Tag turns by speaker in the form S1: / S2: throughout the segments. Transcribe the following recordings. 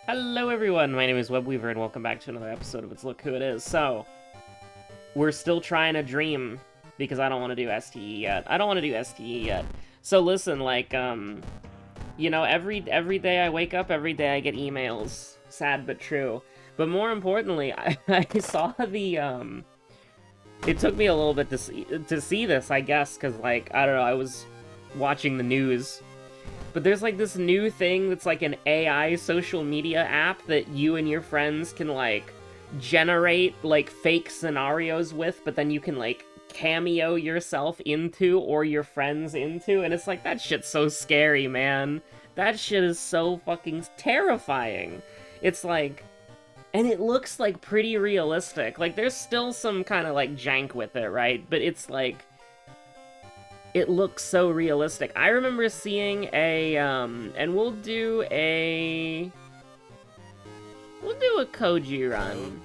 S1: Hello everyone, my name is Webweaver and welcome back to another episode of It's Look Who It Is. So, we're still trying to dream because I don't want to do STE yet. So listen, every day I wake up, every day I get emails. Sad but true. But more importantly, I saw it took me a little bit to see this, I guess, because, I don't know, I was watching the news. But there's, this new thing that's, an AI social media app that you and your friends can, generate, fake scenarios with, but then you can, cameo yourself into or your friends into, and it's that shit's so scary, man. That shit is so fucking terrifying. It's and it looks, pretty realistic. There's still some kind of, jank with it, right? But it's, it looks so realistic. I remember seeing and we'll do a Koji run.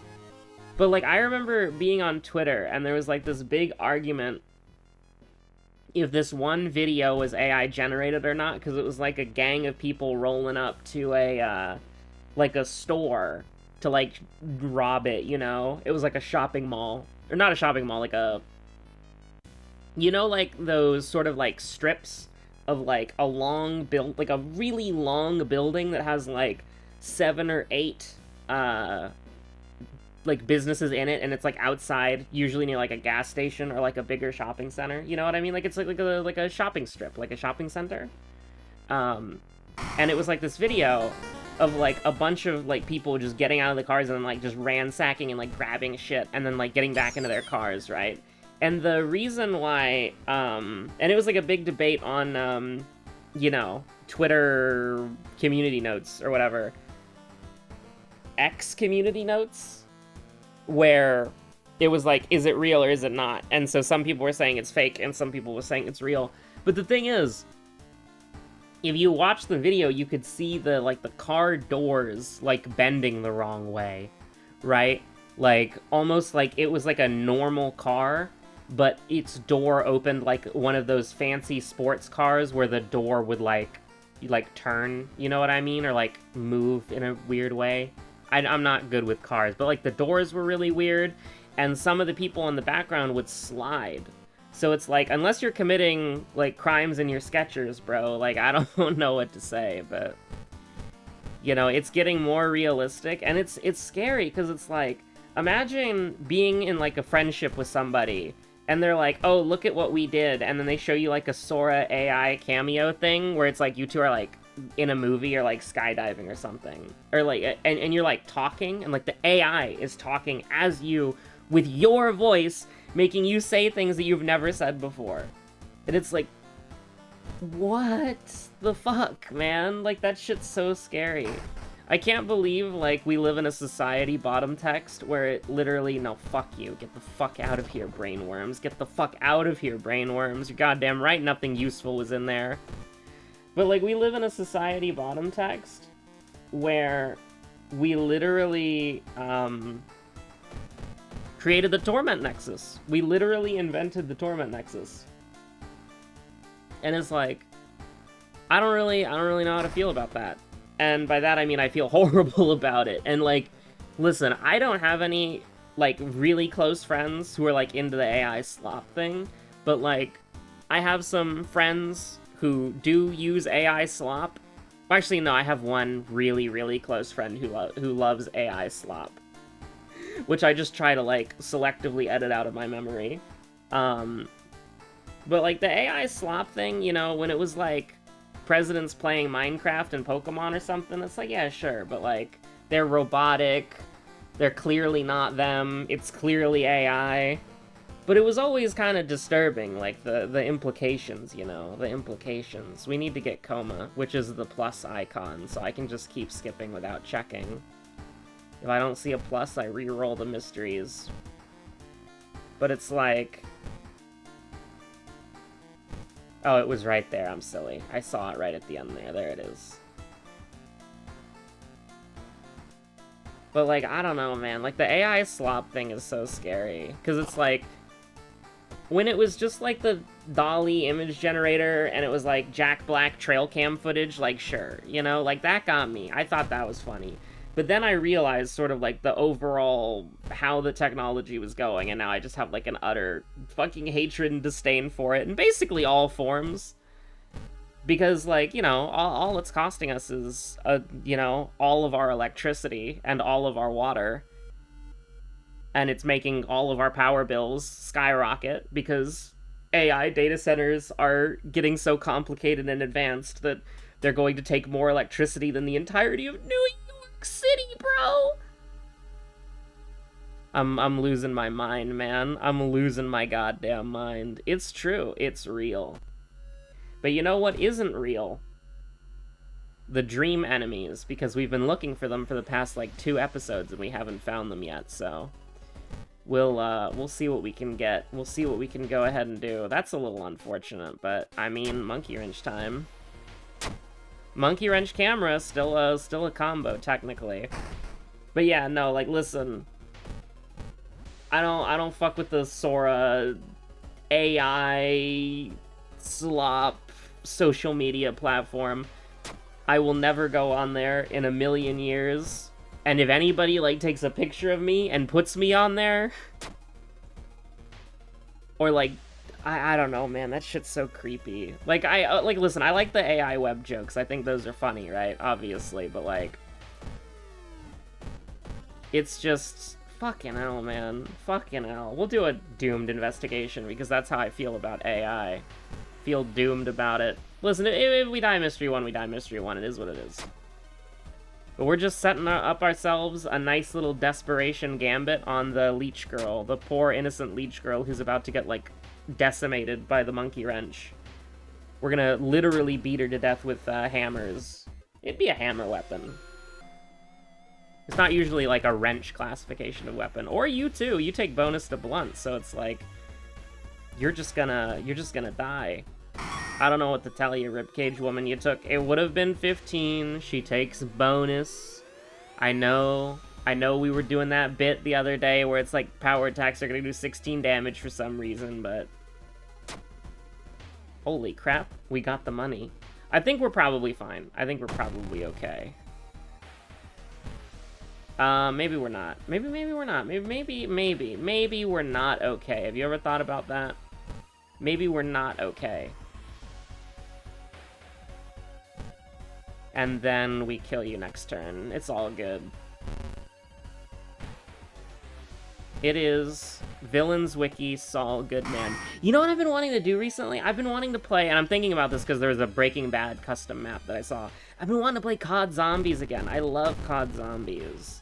S1: But, I remember being on Twitter, and there was, this big argument if this one video was AI generated or not, because it was, a gang of people rolling up to a store to, rob it, you know? It was, a shopping mall. Or not a shopping mall, you know, those sort of, strips of, a long a really long building that has, 7 or 8, businesses in it, and it's, outside, usually near, a gas station or, a bigger shopping center, you know what I mean? It's, like a shopping strip, like a shopping center. And it was, this video of, a bunch of, people just getting out of the cars and then, just ransacking and, grabbing shit, and then, getting back into their cars, right? And the reason why, and it was, a big debate on, you know, Twitter community notes, or whatever. X community notes? Where it was is it real or is it not? And so some people were saying it's fake, and some people were saying it's real. But the thing is, if you watch the video, you could see the, the car doors, bending the wrong way, right? Almost it was, a normal car, but its door opened like one of those fancy sports cars where the door would, turn, you know what I mean? Or, move in a weird way. I'm not good with cars, but, the doors were really weird, and some of the people in the background would slide. So it's unless you're committing, crimes in your Skechers, bro, I don't know what to say, but, you know, it's getting more realistic, and it's scary, because it's imagine being in, a friendship with somebody, and they're oh, look at what we did, and then they show you, a Sora AI cameo thing, where it's you two are, in a movie, or, skydiving or something. Or, and you're, talking, and, the AI is talking as you, with your voice, making you say things that you've never said before. And it's what the fuck, man? That shit's so scary. I can't believe, we live in a society bottom text where it literally, no, fuck you. Get the fuck out of here, brainworms. Get the fuck out of here, brainworms. You're goddamn right nothing useful was in there. But, we live in a society bottom text where we literally, created the Torment Nexus. We literally invented the Torment Nexus. And it's I don't really know how to feel about that. And by that, I mean I feel horrible about it. And, listen, I don't have any, really close friends who are, into the AI slop thing. But, I have some friends who do use AI slop. Actually, no, I have one really, really close friend who loves AI slop. Which I just try to, selectively edit out of my memory. But, the AI slop thing, you know, when it was, presidents playing Minecraft and Pokemon or something, it's yeah, sure, but, they're robotic, they're clearly not them, it's clearly AI. But it was always kind of disturbing, the implications, you know, the implications. We need to get Coma, which is the plus icon, so I can just keep skipping without checking. If I don't see a plus, I re-roll the mysteries. But it's oh, it was right there, I'm silly. I saw it right at the end there, there it is. But, I don't know, man, the AI slop thing is so scary, because it's when it was just like the Dolly image generator and it was like Jack Black trail cam footage, like, sure, you know, like, that got me. I thought that was funny. But then I realized sort of like the overall how the technology was going, and now I just have like an utter fucking hatred and disdain for it in basically all forms. Because, like, you know, all it's costing us is, you know, all of our electricity and all of our water. And it's making all of our power bills skyrocket because AI data centers are getting so complicated and advanced that they're going to take more electricity than the entirety of New York City, bro! I'm losing my mind, man. I'm losing my goddamn mind. It's true. It's real. But you know what isn't real? The dream enemies, because we've been looking for them for the past, like, 2 episodes and we haven't found them yet, so... We'll see what we can get. We'll see what we can go ahead and do. That's a little unfortunate, but, I mean, monkey wrench time. Monkey wrench camera, still a combo, technically. But yeah, no, like, listen. I don't fuck with the Sora AI slop social media platform. I will never go on there in a million years. And if anybody, like, takes a picture of me and puts me on there, or, like, I don't know, man, that shit's so creepy. Like, listen, I like the AI web jokes. I think those are funny, right? Obviously, but, like, it's just, fucking hell, man. Fucking hell. We'll do a doomed investigation, because that's how I feel about AI. Feel doomed about it. Listen, if we die Mystery 1, we die Mystery 1. It is what it is. But we're just setting up ourselves a nice little desperation gambit on the leech girl. The poor, innocent leech girl who's about to get, like, decimated by the monkey wrench. We're gonna literally beat her to death with hammers. It'd be a hammer weapon. It's not usually, like, a wrench classification of weapon. Or you, too. You take bonus to blunt, so it's like... You're just gonna die. I don't know what to tell you, Ribcage Woman. You took... It would have been 15. She takes bonus. I know we were doing that bit the other day where it's like power attacks are going to do 16 damage for some reason, but... Holy crap. We got the money. I think we're probably fine. I think we're probably okay. Maybe we're not. Maybe we're not. Maybe we're not okay. Have you ever thought about that? Maybe we're not okay. And then we kill you next turn. It's all good. It is Villains Wiki Saul Goodman. You know what I've been wanting to do recently? I've been wanting to play, and I'm thinking about this because there was a Breaking Bad custom map that I saw. I've been wanting to play COD Zombies again. I love COD Zombies.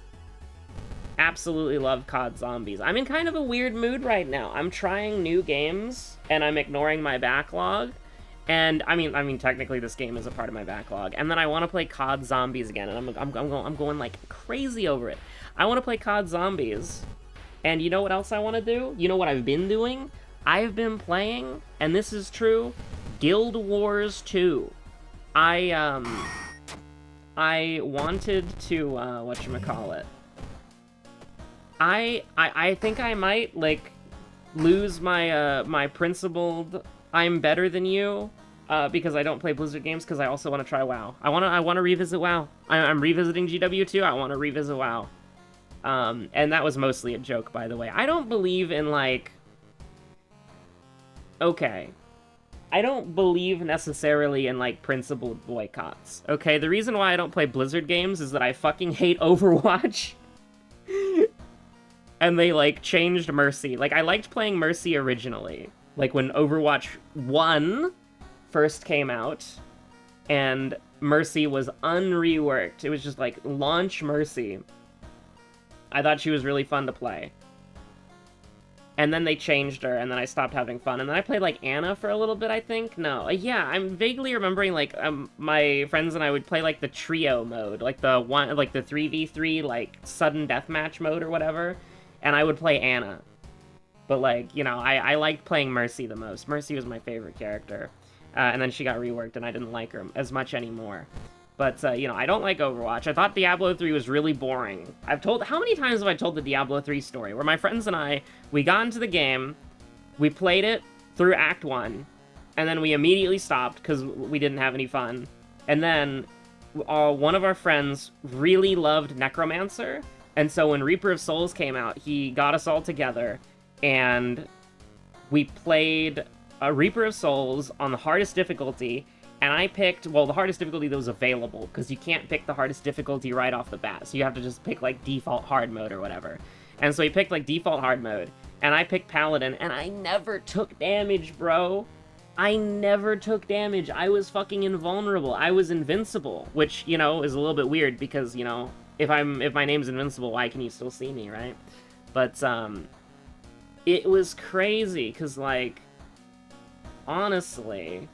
S1: Absolutely love COD Zombies. I'm in kind of a weird mood right now. I'm trying new games, and I'm ignoring my backlog. And I mean, technically this game is a part of my backlog. And then I want to play COD Zombies again, and I'm going like crazy over it. I want to play COD Zombies. And you know what else I want to do? You know what I've been doing? I've been playing, and this is true, Guild Wars 2. I wanted to whatchamacallit. I think I might, like, lose my my principled I'm better than you because I don't play Blizzard games, because I also want to try WoW. I want to revisit WoW. I'm revisiting GW2. I want to revisit WoW. And that was mostly a joke, by the way. I don't believe in, like... Okay. I don't believe necessarily in, like, principled boycotts. Okay, the reason why I don't play Blizzard games is that I fucking hate Overwatch. And they, like, changed Mercy. Like, I liked playing Mercy originally. Like, when Overwatch 1 first came out, and Mercy was unreworked. It was just, like, launch Mercy. I thought she was really fun to play. And then they changed her, and then I stopped having fun. And then I played, like, Anna for a little bit, I think? No. Yeah, I'm vaguely remembering, like, my friends and I would play, like, the trio mode. Like, the 3v3, like, sudden deathmatch mode or whatever. And I would play Anna. But, like, you know, I liked playing Mercy the most. Mercy was my favorite character. And then she got reworked, and I didn't like her as much anymore. But, you know, I don't like Overwatch. I thought Diablo 3 was really boring. How many times have I told the Diablo 3 story? Where my friends and I, we got into the game, We played it through Act 1, and then we immediately stopped because we didn't have any fun. And then one of our friends really loved Necromancer, and so when Reaper of Souls came out, he got us all together, and we played Reaper of Souls on the hardest difficulty, and I picked, well, the hardest difficulty that was available, because you can't pick the hardest difficulty right off the bat, so you have to just pick, like, default hard mode or whatever. And so he picked, like, default hard mode, and I picked Paladin, and I never took damage, bro. I never took damage. I was fucking invulnerable. I was invincible, which, you know, is a little bit weird, because, you know, if my name's invincible, why can you still see me, right? But, it was crazy, because, like, honestly,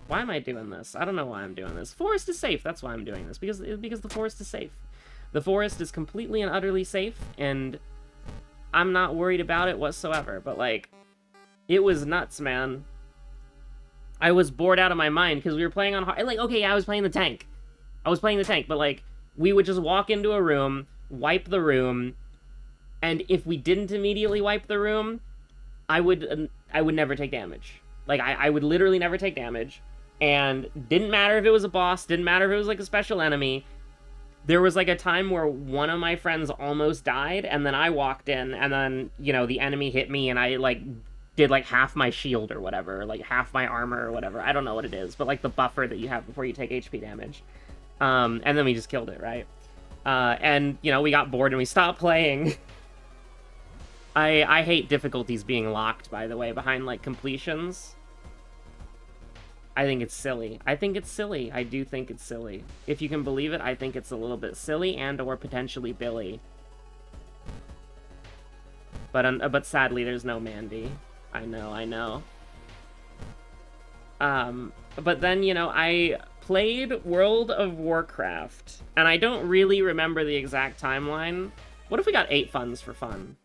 S1: why am I doing this? I don't know why I'm doing this. Forest is safe, that's why I'm doing this, because the forest is safe. The forest is completely and utterly safe, and I'm not worried about it whatsoever, but, like, it was nuts, man. I was bored out of my mind, because we were playing on hard, like, okay, I was playing the tank. But, like, we would just walk into a room, wipe the room, and if we didn't immediately wipe the room, I would never take damage. Like, I would literally never take damage, and didn't matter if it was a boss, didn't matter if it was, like, a special enemy. There was, like, a time where one of my friends almost died, and then I walked in, and then, you know, the enemy hit me, and I, like, did, like, half my shield or whatever, like, half my armor or whatever. I don't know what it is, but, like, the buffer that you have before you take HP damage. And then we just killed it, right? And, you know, we got bored and we stopped playing. I hate difficulties being locked, by the way, behind, like, completions. I think it's silly. I do think it's silly. If you can believe it, I think it's a little bit silly and or potentially Billy. But sadly, there's no Mandy. I know. But then, you know, I played World of Warcraft, and I don't really remember the exact timeline. What if we got 8 funds for fun?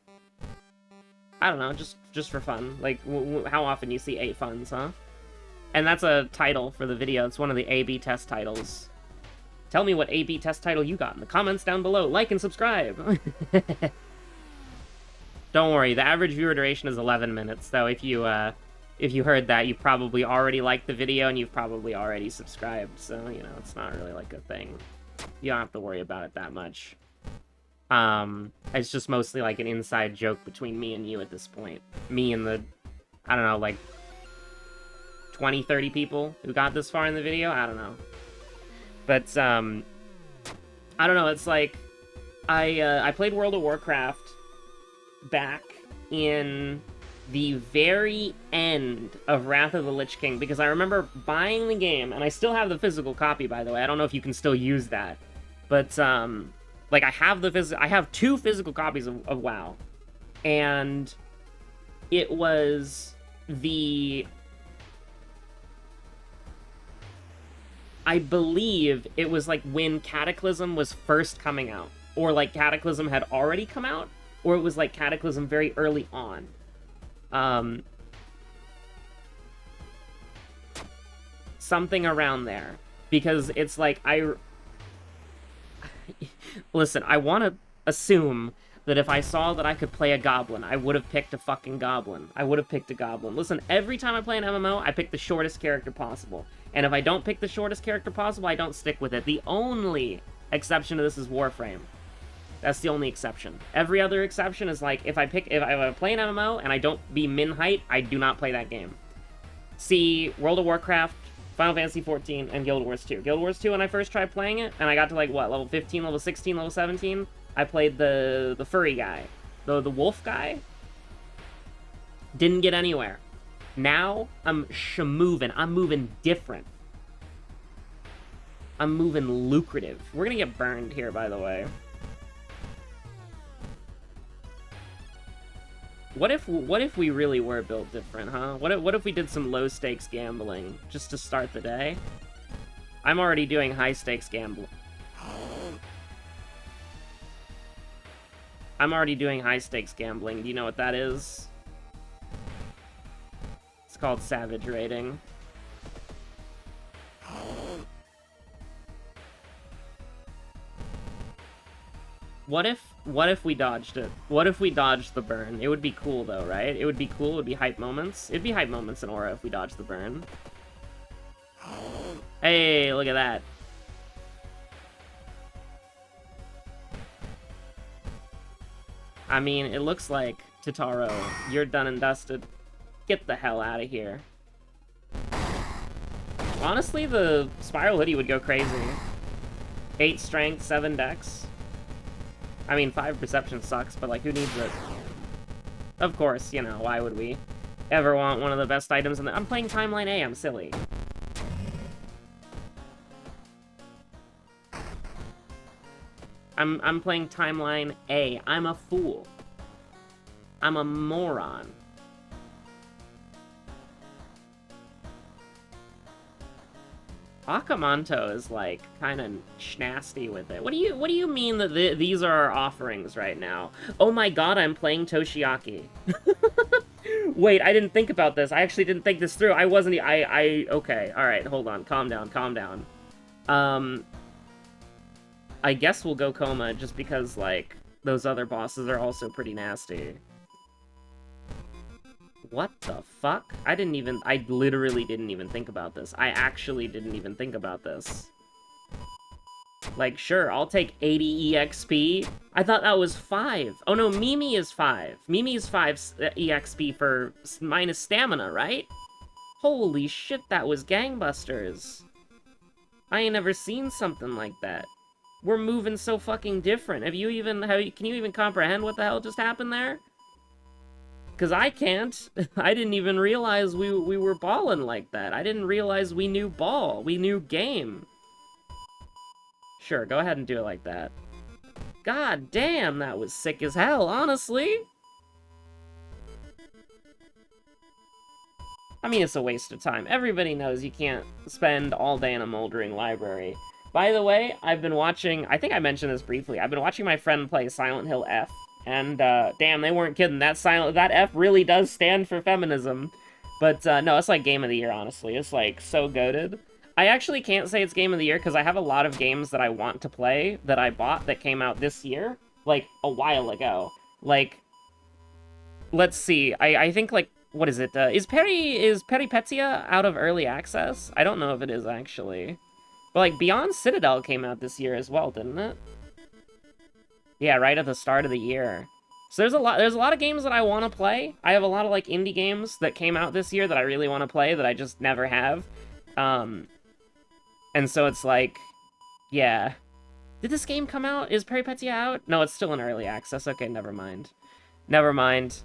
S1: I don't know, just for fun. Like, how often you see 8 funds, huh? And that's a title for the video. It's one of the A/B test titles. Tell me what A/B test title you got in the comments down below. Like and subscribe! Don't worry, the average viewer duration is 11 minutes, though. If you heard that, you probably already liked the video, and you've probably already subscribed, so, you know, it's not really, like, a thing. You don't have to worry about it that much. It's just mostly, like, an inside joke between me and you at this point. Me and the, I don't know, like, 20, 30 people who got this far in the video? I don't know. But, I don't know, it's like, I played World of Warcraft back in the very end of Wrath of the Lich King, because I remember buying the game, and I still have the physical copy, by the way. I don't know if you can still use that. But, like, I have 2 physical copies of WoW. And it was I believe it was, like, when Cataclysm was first coming out. Or, like, Cataclysm had already come out. Or it was, like, Cataclysm very early on. Something around there. Because it's like, listen, I want to assume that if I saw that I could play a goblin, I would have picked a fucking goblin. Listen, every time I play an MMO, I pick the shortest character possible. And if I don't pick the shortest character possible, I don't stick with it. The only exception to this is Warframe. That's the only exception. Every other exception is like, if I play an MMO and I don't be min height, I do not play that game. See World of Warcraft, Final Fantasy XIV, and Guild Wars 2. Guild Wars 2, when I first tried playing it, and I got to, like, what, level 15, level 16, level 17, I played the furry guy. The wolf guy. Didn't get anywhere. Now, I'm moving. I'm moving different. I'm moving lucrative. We're gonna get burned here, by the way. What if we really were built different, huh? What if we did some low-stakes gambling just to start the day? I'm already doing high-stakes gambling. Do you know what that is? It's called Savage Raiding. What if we dodged it? What if we dodged the burn? It would be cool though, right? It would be cool, it would be hype moments. It'd be hype moments in Aura if we dodged the burn. Hey, look at that. I mean, it looks like, Totaro, you're done and dusted. Get the hell out of here. Honestly, the Spiral Hoodie would go crazy. 8 strength, 7 dex. I mean, 5 perception sucks, but, like, who needs it? Of course, you know, why would we ever want one of the best items in the... I'm playing Timeline A, I'm silly. I'm playing Timeline A. I'm a fool. I'm a moron. Akamanto is, like, kind of schnasty with it. What do you mean that these are our offerings right now? Oh my god, I'm playing Toshiaki. Wait, I didn't think about this. I actually didn't think this through. I wasn't... Okay, alright, hold on. Calm down, calm down. I guess we'll go Coma just because, like, those other bosses are also pretty nasty. What the fuck? I literally didn't even think about this. I actually didn't even think about this. Like, sure, I'll take 80 EXP. I thought that was 5. Oh no, Mimi is 5. Mimi is 5 EXP for minus stamina, right? Holy shit, that was gangbusters. I ain't never seen something like that. We're moving so fucking different. Can you even comprehend what the hell just happened there? Because I can't. I didn't even realize we were balling like that. I didn't realize we knew ball. We knew game. Sure, go ahead and do it like that. God damn, that was sick as hell, honestly. I mean, it's a waste of time. Everybody knows you can't spend all day in a moldering library. By the way, I've been watching... I think I mentioned this briefly. I've been watching my friend play Silent Hill F. And, damn, they weren't kidding. That F really does stand for feminism. But, no, it's like Game of the Year, honestly. It's, like, so goated. I actually can't say it's Game of the Year, because I have a lot of games that I want to play that I bought that came out this year. Like, a while ago. Like, let's see. I think, like, what is it? Is Peripetya out of early access? I don't know if it is, actually. But, like, Beyond Citadel came out this year as well, didn't it? Yeah, right at the start of the year. So there's a lot of games that I want to play. I have a lot of, like, indie games that came out this year that I really want to play that I just never have. And so it's like, yeah. Did this game come out? Is Peripetya out? No, it's still in early access. Okay, never mind. Never mind.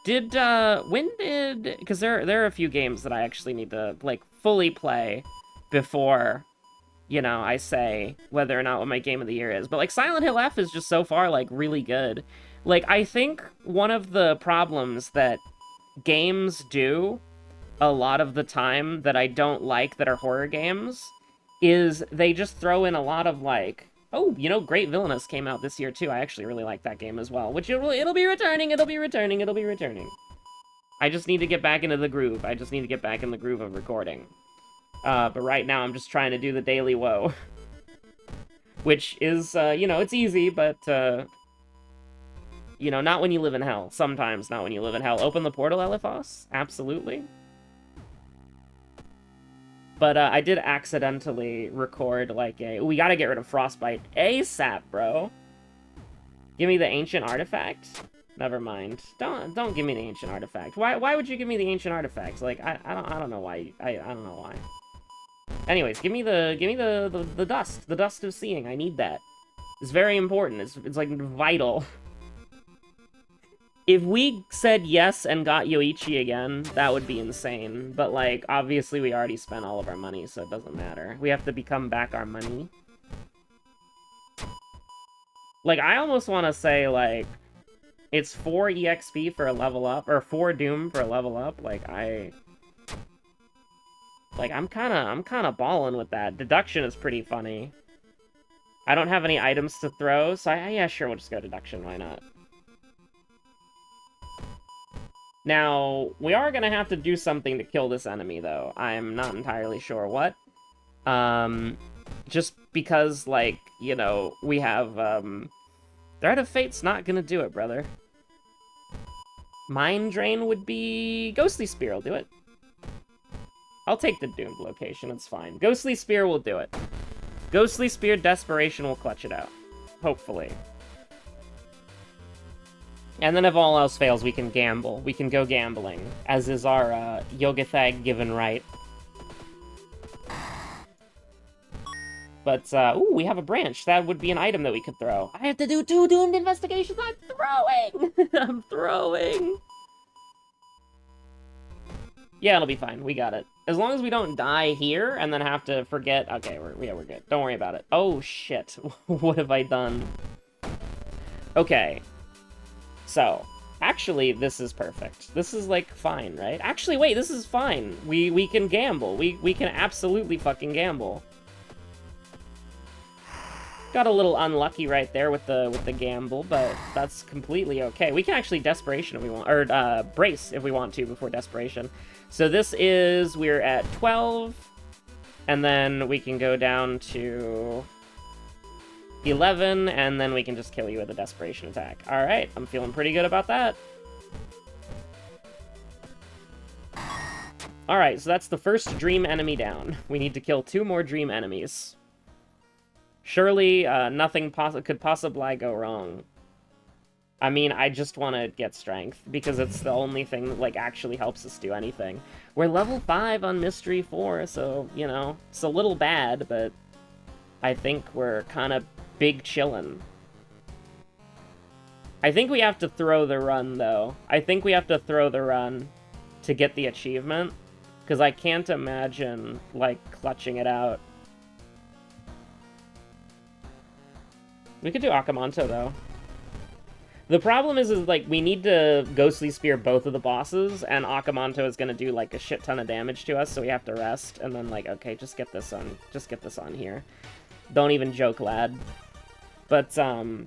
S1: Because there are a few games that I actually need to, like, fully play before, you know, I say whether or not what my game of the year is. But, like, Silent Hill F is just so far, like, really good. Like, I think one of the problems that games do a lot of the time that I don't like that are horror games is they just throw in a lot of, like... Oh, you know, Great Villainous came out this year, too. I actually really like that game as well. Which it'll be returning. I just need to get back into the groove. I just need to get back in the groove of recording. But right now, I'm just trying to do the daily woe. Which is, you know, it's easy, but, you know, not when you live in hell. Sometimes not when you live in hell. Open the portal, Eliphos? Absolutely. But I did accidentally record, like, we gotta get rid of Frostbite ASAP, bro. Give me the Ancient Artifact? Never mind. Don't give me the Ancient Artifact. Why would you give me the Ancient Artifact? Like, I don't know why. I don't know why. Anyways, give me the dust. The dust of seeing. I need that. It's very important. It's like vital. If we said yes and got Yoichi again, that would be insane. But, like, obviously we already spent all of our money, so it doesn't matter. We have to become back our money. Like, I almost want to say, like, it's 4 EXP for a level up, or 4 Doom for a level up. Like, I'm kind of balling with that. Deduction is pretty funny. I don't have any items to throw, so yeah, sure, we'll just go Deduction, why not? Now, we are gonna have to do something to kill this enemy, though. I'm not entirely sure what. Just because, like, you know, we have, Threat of Fate's not gonna do it, brother. Mind Drain would be... Ghostly Spear will do it. I'll take the Doomed location, it's fine. Ghostly Spear will do it. Ghostly Spear Desperation will clutch it out. Hopefully. And then if all else fails, we can gamble. We can go gambling, as is our Yogathag given right. But, ooh, we have a branch. That would be an item that we could throw. I have to do 2 Doomed investigations. I'm throwing! I'm throwing! Yeah, it'll be fine. We got it. As long as we don't die here and then have to forget... Okay, we're good. Don't worry about it. Oh, shit. What have I done? Okay. So, actually, this is perfect. This is, like, fine, right? Actually, wait, this is fine. We can gamble. We can absolutely fucking gamble. Got a little unlucky right there with the gamble, but that's completely okay. We can actually Desperation if we want, or Brace if we want to before Desperation. So this is, we're at 12, and then we can go down to 11, and then we can just kill you with a Desperation attack. Alright, I'm feeling pretty good about that. Alright, so that's the first dream enemy down. We need to kill 2 more dream enemies. Surely, nothing could possibly go wrong. I mean, I just want to get strength, because it's the only thing that, like, actually helps us do anything. We're level 5 on Mystery 4, so, you know, it's a little bad, but I think we're kind of big chillin'. I think we have to throw the run, though. I think we have to throw the run to get the achievement, because I can't imagine, like, clutching it out. We could do Akamanto, though. The problem is like, we need to Ghostly Spear both of the bosses, and Akamanto is gonna do, like, a shit ton of damage to us, so we have to rest, and then, like, okay, just get this on here. Don't even joke, lad. But, I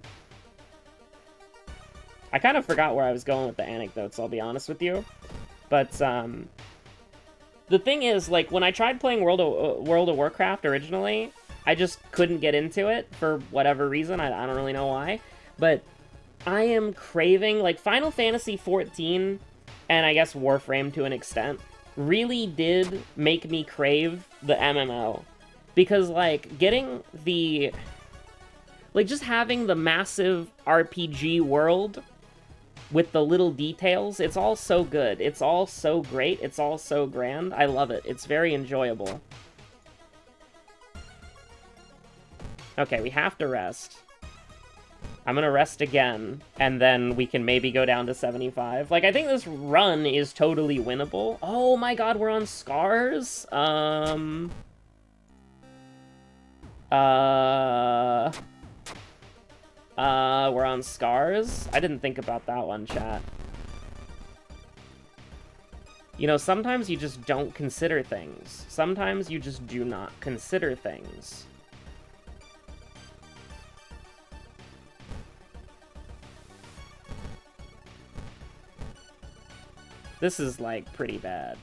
S1: kind of forgot where I was going with the anecdotes, I'll be honest with you. But, the thing is, like, when I tried playing World of Warcraft originally, I just couldn't get into it for whatever reason. I don't really know why. But I am craving, like, Final Fantasy XIV, and I guess Warframe to an extent, really did make me crave the MMO. Because, like, getting the... Like, just having the massive RPG world with the little details, it's all so good. It's all so great. It's all so grand. I love it. It's very enjoyable. Okay, we have to rest. I'm gonna rest again, and then we can maybe go down to 75. Like, I think this run is totally winnable. Oh my god, we're on Scars? We're on Scars? I didn't think about that one, chat. You know, sometimes you just don't consider things. Sometimes you just do not consider things. This is, like, pretty bad.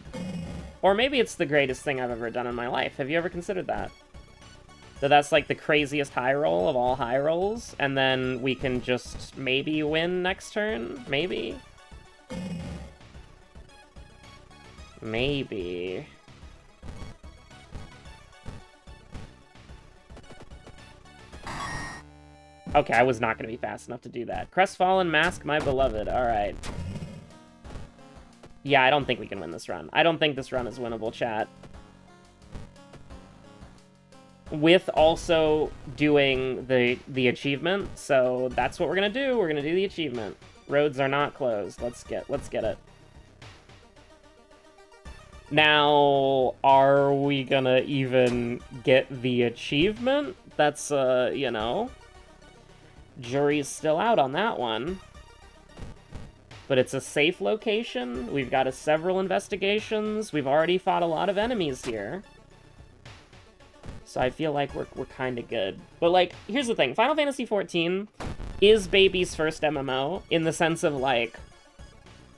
S1: Or maybe it's the greatest thing I've ever done in my life. Have you ever considered that? That's, like, the craziest high roll of all high rolls, and then we can just maybe win next turn? Maybe? Maybe. Okay, I was not going to be fast enough to do that. Crestfallen, Mask My Beloved. Alright. Yeah, I don't think we can win this run. I don't think this run is winnable, chat. With also doing the achievement, so that's what we're gonna do. We're gonna do the achievement. Roads are not closed. Let's get it. Now, are we gonna even get the achievement? That's, you know, jury's still out on that one. But it's a safe location. We've got several investigations. We've already fought a lot of enemies here. So I feel like we're kind of good. But, like, here's the thing. Final Fantasy XIV is Baby's first MMO in the sense of, like,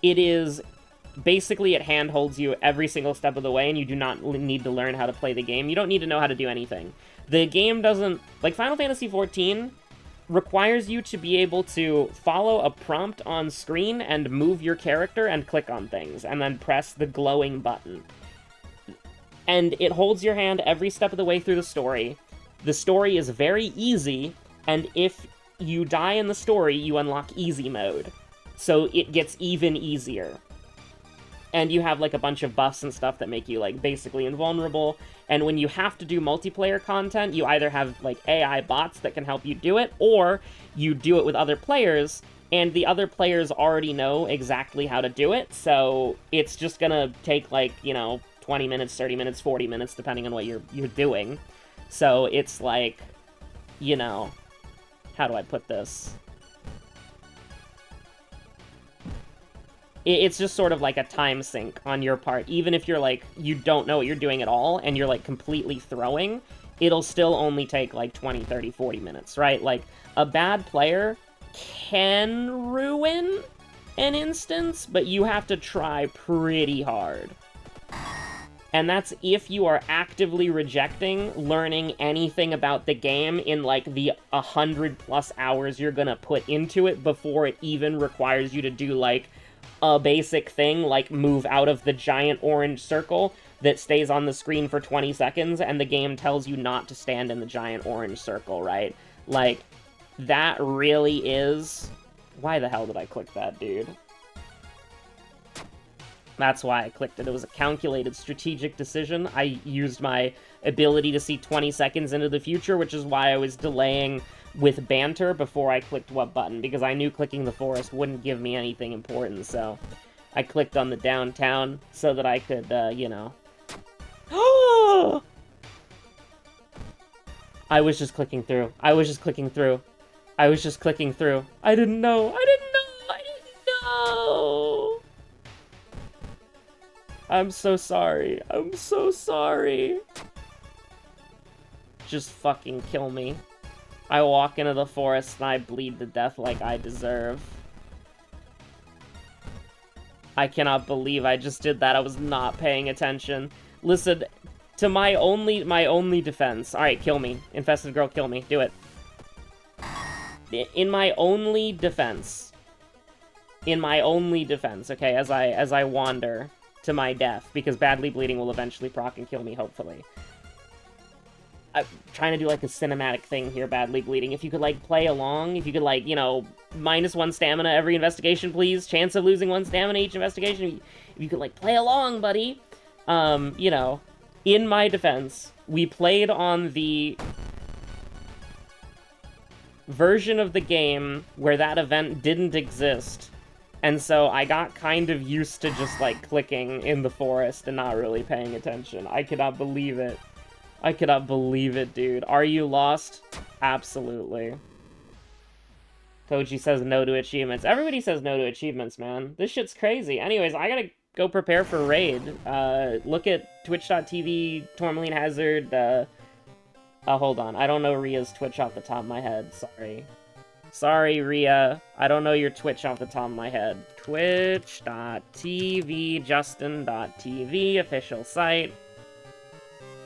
S1: it is... Basically, it handholds you every single step of the way, and you do not need to learn how to play the game. You don't need to know how to do anything. The game doesn't... Like, Final Fantasy XIV requires you to be able to follow a prompt on screen and move your character and click on things, and then press the glowing button. And it holds your hand every step of the way through the story. The story is very easy, and if you die in the story, you unlock easy mode. So it gets even easier. And you have, like, a bunch of buffs and stuff that make you, like, basically invulnerable. And when you have to do multiplayer content, you either have, like, AI bots that can help you do it, or you do it with other players, and the other players already know exactly how to do it, so it's just gonna take, like, you know, 20 minutes, 30 minutes, 40 minutes, depending on what you're doing. So it's like, you know, how do I put this? It's just sort of like a time sink on your part. Even if you're like, you don't know what you're doing at all, and you're like completely throwing, it'll still only take like 20, 30, 40 minutes, right? Like, a bad player can ruin an instance, but you have to try pretty hard. And that's if you are actively rejecting learning anything about the game in, like, the 100+ hours you're gonna put into it before it even requires you to do, like, a basic thing, like move out of the giant orange circle that stays on the screen for 20 seconds, and the game tells you not to stand in the giant orange circle, right? Like, that really is... Why the hell did I click that, dude? That's why I clicked it. It was a calculated, strategic decision. I used my ability to see 20 seconds into the future, which is why I was delaying with banter before I clicked what button, because I knew clicking the forest wouldn't give me anything important, so I clicked on the downtown so that I could, you know... I was just clicking through. I was just clicking through. I was just clicking through. I didn't know. I didn't know. I didn't know. I'm so sorry. I'm so sorry. Just fucking kill me. I walk into the forest and I bleed to death like I deserve. I cannot believe I just did that. I was not paying attention. Listen, to my only defense. Alright, kill me. Infested girl, kill me. Do it. In my only defense. Okay, as I wander to my death, because badly bleeding will eventually proc and kill me, hopefully. I'm trying to do, like, a cinematic thing here, badly bleeding. If you could, like, play along, if you could, like, you know, -1 stamina every investigation, please. Chance of losing 1 stamina each investigation. If you could, like, play along, buddy. You know, in my defense, we played on the version of the game where that event didn't exist. And so I got kind of used to just, like, clicking in the forest and not really paying attention. I cannot believe it. I cannot believe it, dude. Are you lost? Absolutely. Koji says no to achievements. Everybody says no to achievements, man. This shit's crazy. Anyways, I gotta go prepare for Raid. Look at twitch.tv, Tourmaline Hazard, hold on. I don't know Ria's Twitch off the top of my head. Sorry. Sorry, Ria. I don't know your Twitch off the top of my head. Twitch.tv, Justin.tv, official site.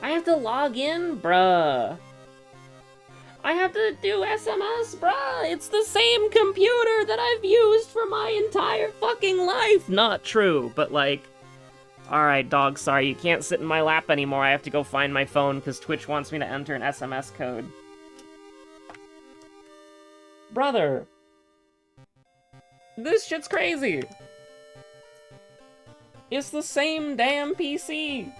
S1: I have to log in? Bruh. I have to do SMS? Bruh, it's the same computer that I've used for my entire fucking life. Not true, but like... Alright, dog, sorry, you can't sit in my lap anymore. I have to go find my phone because Twitch wants me to enter an SMS code. Brother. This shit's crazy. It's the same damn PC.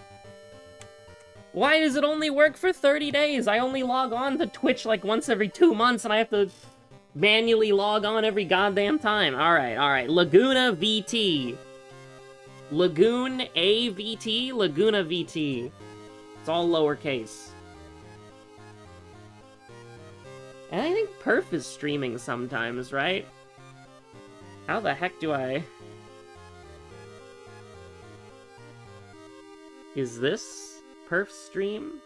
S1: Why does it only work for 30 days? I only log on to Twitch like once every 2 months, and I have to manually log on every goddamn time. Alright. Laguna VT. Lagoon AVT? Laguna VT. It's all lowercase. And I think Perf is streaming sometimes, right? How the heck do I... Is this Perf stream?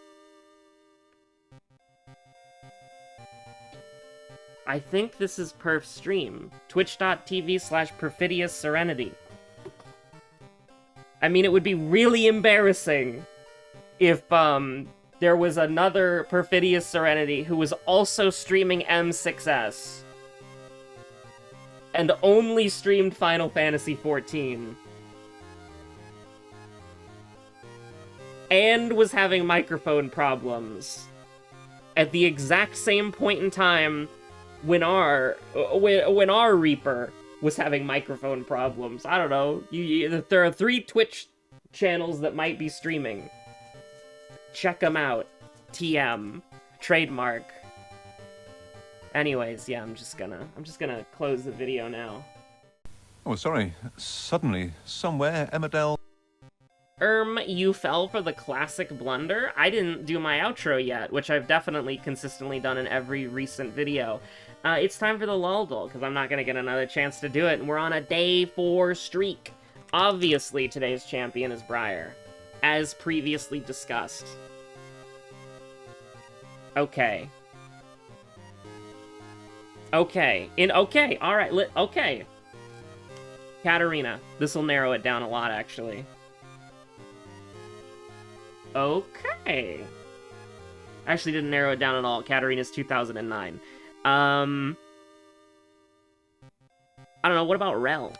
S1: I think this is Perf stream. Twitch.tv/Perfidious Serenity. I mean, it would be really embarrassing if there was another Perfidious Serenity who was also streaming M6S. And only streamed Final Fantasy XIV. And was having microphone problems. At the exact same point in time when our Reaper was having microphone problems. I don't know. There are 3 Twitch channels that might be streaming. Check them out. TM. Trademark. Anyways, yeah, I'm just gonna close the video now.
S2: Oh, sorry. Suddenly, somewhere, Emmerdale...
S1: You fell for the classic blunder? I didn't do my outro yet, which I've definitely consistently done in every recent video. It's time for the lull-dull, because I'm not gonna get another chance to do it, and we're on a day 4 streak. Obviously, today's champion is Briar, as previously discussed. Okay. Okay. Alright, okay. Katarina. This'll narrow it down a lot, actually. Okay. Actually didn't narrow it down at all. Katarina's 2009. I don't know, what about Rel?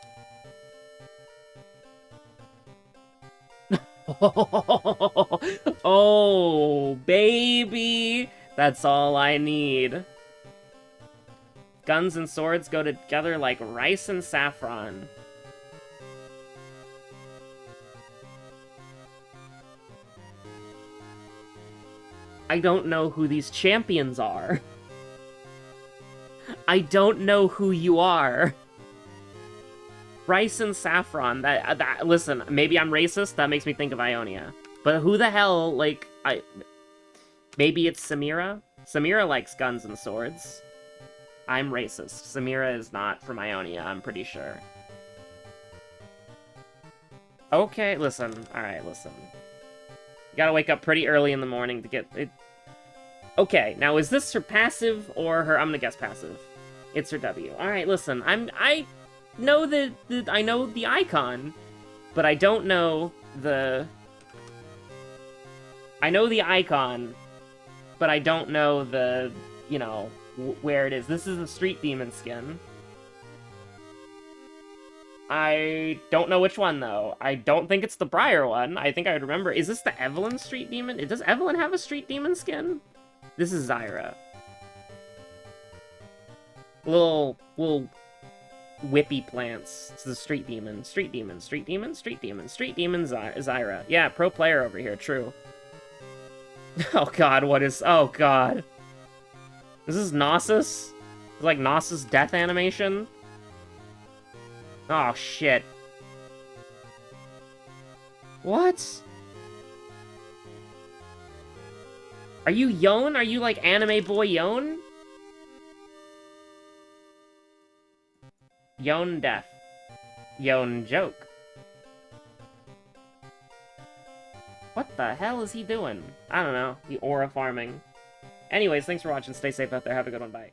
S1: Oh, baby! That's all I need. Guns and swords go together like rice and saffron. I don't know who these champions are. I don't know who you are. Rice and saffron, listen, maybe I'm racist, that makes me think of Ionia. But who the hell, like, maybe it's Samira? Samira likes guns and swords. I'm racist. Samira is not from Ionia, I'm pretty sure. Okay, listen. Alright, listen. You gotta wake up pretty early in the morning to get it. Okay, now is this her passive or her... I'm gonna guess passive. It's her W. Alright, listen. I know I know the icon, but I don't know the... I know the icon, but I don't know the, you know, where it is. This is the Street Demon skin. I don't know which one, though. I don't think it's the Briar one. I think I would remember. Is this the Evelyn Street Demon? Does Evelyn have a Street Demon skin? This is Zyra. Little whippy plants. It's the Street Demon. Street Demon. Street Demon. Street Demon. Street Demon Zyra. Yeah, pro player over here. True. Oh, God. What is... Oh, God. Is this Gnosis? It's like Gnosis death animation? Oh, shit. What? Are you Yon? Are you like anime boy Yon? Yon death. Yon joke. What the hell is he doing? I don't know. The aura farming. Anyways, thanks for watching. Stay safe out there. Have a good one. Bye.